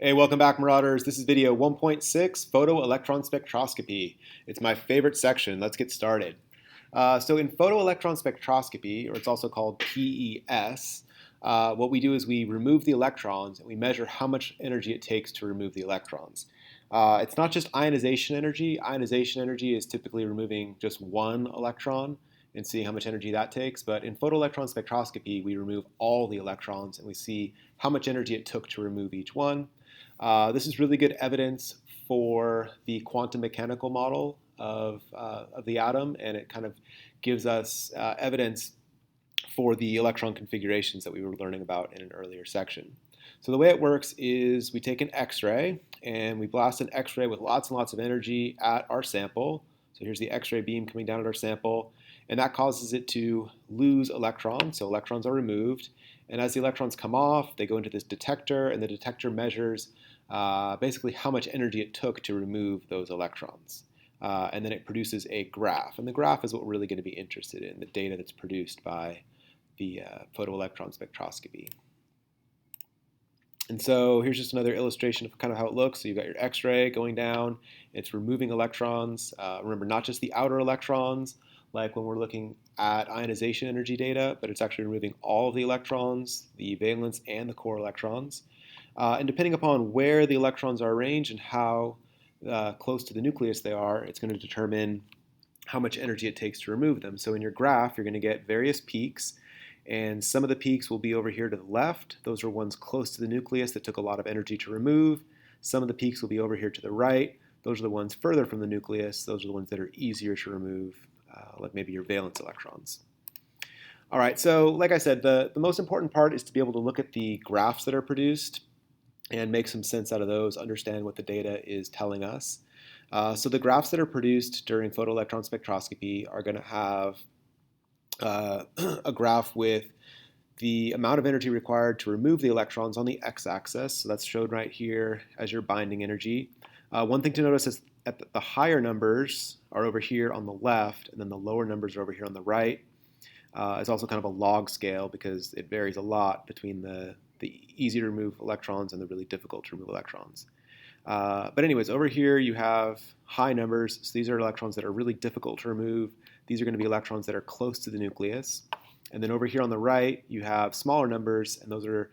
Hey, welcome back, Marauders. This is video 1.6, Photoelectron Spectroscopy. It's my favorite section. Let's get started. So in photoelectron spectroscopy, or it's also called PES, what we do is we remove the electrons and we measure how much energy it takes to remove the electrons. It's not just ionization energy. Ionization energy is typically removing just one electron and see how much energy that takes. But in photoelectron spectroscopy, we remove all the electrons and we see how much energy it took to remove each one. This is really good evidence for the quantum mechanical model of the atom, and it kind of gives us evidence for the electron configurations that we were learning about in an earlier section. So the way it works is we take an X-ray and we blast an X-ray with lots and lots of energy at our sample. So here's the X-ray beam coming down at our sample, and that causes it to lose electrons. So electrons are removed, and as the electrons come off, they go into this detector, and the detector measures basically how much energy it took to remove those electrons. And then it produces a graph. And the graph is what we're really going to be interested in, the data that's produced by the photoelectron spectroscopy. And so here's just another illustration of kind of how it looks. So you've got your X-ray going down. It's removing electrons. Remember, not just the outer electrons, like when we're looking at ionization energy data, but it's actually removing all of the electrons, the valence and the core electrons. And depending upon where the electrons are arranged and how close to the nucleus they are, it's going to determine how much energy it takes to remove them. So in your graph, you're going to get various peaks, and some of the peaks will be over here to the left. Those are ones close to the nucleus that took a lot of energy to remove. Some of the peaks will be over here to the right. Those are the ones further from the nucleus. Those are the ones that are easier to remove, like maybe your valence electrons. All right, so like I said, the most important part is to be able to look at the graphs that are produced and make some sense out of those, understand what the data is telling us. So the graphs that are produced during photoelectron spectroscopy are going to have a graph with the amount of energy required to remove the electrons on the x-axis. So that's shown right here as your binding energy. One thing to notice is that the higher numbers are over here on the left, and then the lower numbers are over here on the right. It's also kind of a log scale because it varies a lot between the easy to remove electrons and the really difficult to remove electrons. But anyways, over here you have high numbers. So these are electrons that are really difficult to remove. These are going to be electrons that are close to the nucleus. And then over here on the right, you have smaller numbers, and those are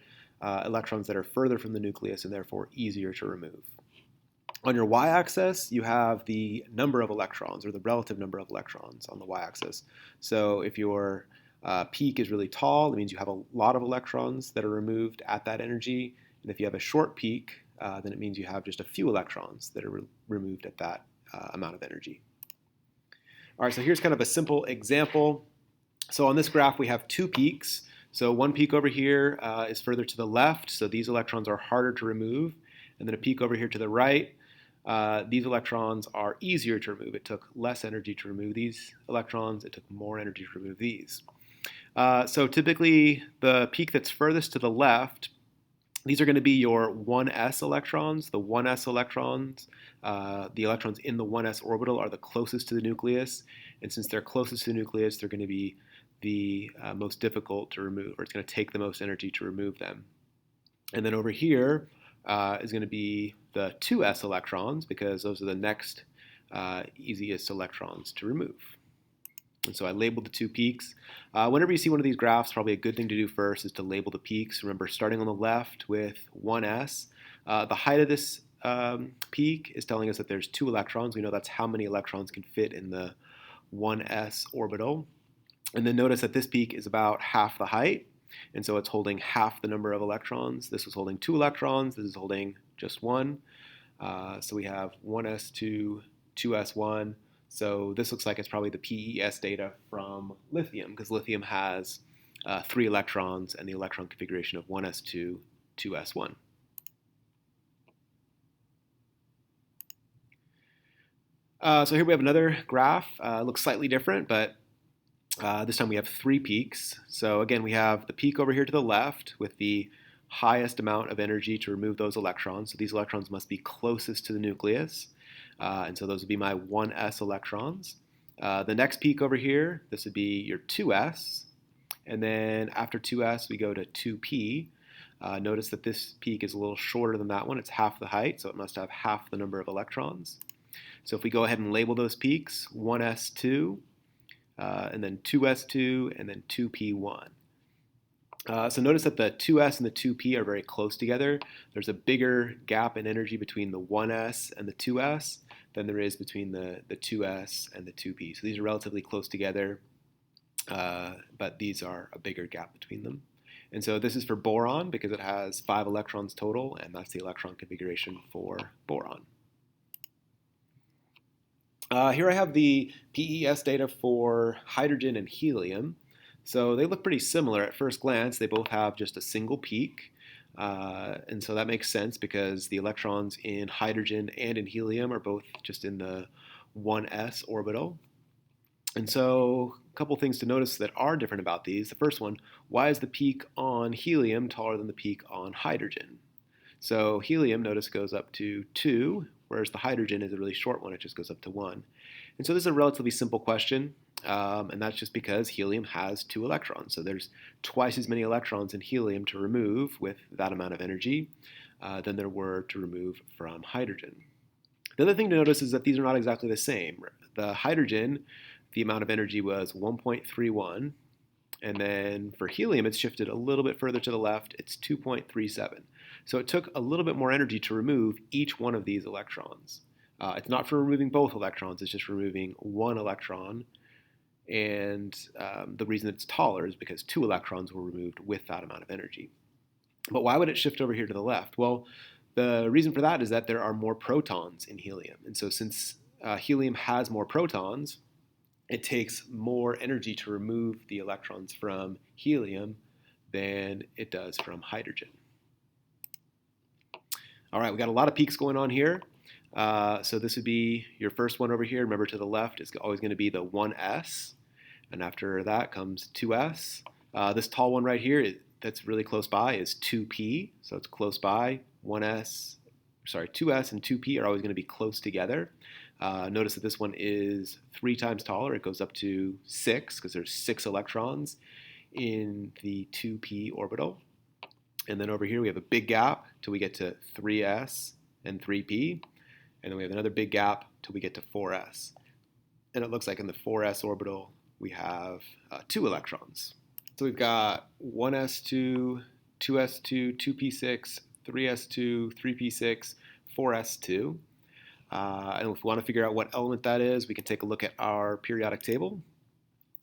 electrons that are further from the nucleus and therefore easier to remove. On your y-axis, you have the number of electrons, or the relative number of electrons on the y-axis. So if your peak is really tall, it means you have a lot of electrons that are removed at that energy. And if you have a short peak, then it means you have just a few electrons that are removed at that amount of energy. All right, so here's kind of a simple example. So on this graph, we have two peaks. So one peak over here is further to the left, so these electrons are harder to remove. And then a peak over here to the right, these electrons are easier to remove. It took less energy to remove these electrons. It took more energy to remove these. So typically, the peak that's furthest to the left, these are going to be your 1s electrons. The 1s electrons, the electrons in the 1s orbital are the closest to the nucleus. And since they're closest to the nucleus, they're going to be the most difficult to remove, or it's going to take the most energy to remove them. And then over here is going to be the 2s electrons, because those are the next easiest electrons to remove. And so I labeled the two peaks. Whenever you see one of these graphs, probably a good thing to do first is to label the peaks. Remember, starting on the left with 1s, the height of this peak is telling us that there's 2 electrons. We know that's how many electrons can fit in the 1s orbital. And then notice that this peak is about half the height, and so it's holding half the number of electrons. This is holding 2 electrons. This is holding just 1. So we have 1s2, 2s1. So this looks like it's probably the PES data from lithium, because lithium has 3 electrons and the electron configuration of 1s2, 2s1. So here we have another graph. It looks slightly different, but this time we have 3 peaks. So again, we have the peak over here to the left with the highest amount of energy to remove those electrons. So these electrons must be closest to the nucleus. And so those would be my 1s electrons. The next peak over here, this would be your 2s. And then after 2s, we go to 2p. Notice that this peak is a little shorter than that one. It's half the height, so it must have half the number of electrons. So if we go ahead and label those peaks, 1s2, and then 2s2, and then 2p1. So notice that the 2s and the 2p are very close together. There's a bigger gap in energy between the 1s and the 2s than there is between the 2s and the 2p. So these are relatively close together, but these are a bigger gap between them. And so this is for boron because it has 5 electrons total, and that's the electron configuration for boron. Here I have the PES data for hydrogen and helium. So they look pretty similar at first glance. They both have just a single peak. And so that makes sense because the electrons in hydrogen and in helium are both just in the 1s orbital. And so a couple things to notice that are different about these. The first one, why is the peak on helium taller than the peak on hydrogen? So helium, notice, goes up to 2, whereas the hydrogen is a really short one. It just goes up to 1. And so this is a relatively simple question, and that's just because helium has 2 electrons. So there's twice as many electrons in helium to remove with that amount of energy than there were to remove from hydrogen. The other thing to notice is that these are not exactly the same. The hydrogen, the amount of energy was 1.31, and then for helium, it's shifted a little bit further to the left. It's 2.37. So it took a little bit more energy to remove each one of these electrons. It's not for removing both electrons, it's just removing one electron. And the reason it's taller is because 2 electrons were removed with that amount of energy. But why would it shift over here to the left? Well, the reason for that is that there are more protons in helium. And so since helium has more protons, it takes more energy to remove the electrons from helium than it does from hydrogen. All right, we got a lot of peaks going on here. So this would be your first one over here. Remember, to the left is always going to be the 1s, and after that comes 2s. This tall one right here that's really close by is 2p, so it's close by. 2s and 2p are always going to be close together. Notice that this one is 3 times taller. It goes up to 6 because there's 6 electrons in the 2p orbital. And then over here we have a big gap till we get to 3s and 3p. And then we have another big gap till we get to 4s. And it looks like in the 4s orbital we have 2 electrons. So we've got 1s2, 2s2, 2p6, 3s2, 3p6, 4s2. And if we want to figure out what element that is, we can take a look at our periodic table.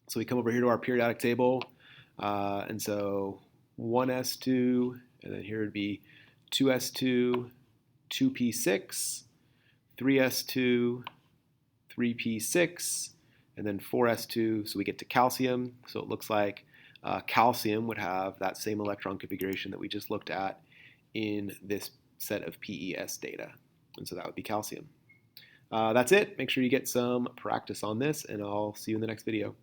So we come over here to our periodic table, and so 1s2, and then here would be 2s2, 2p6, 3s2, 3p6, and then 4s2, so we get to calcium. So it looks like calcium would have that same electron configuration that we just looked at in this set of PES data. And so that would be calcium. That's it. Make sure you get some practice on this, and I'll see you in the next video.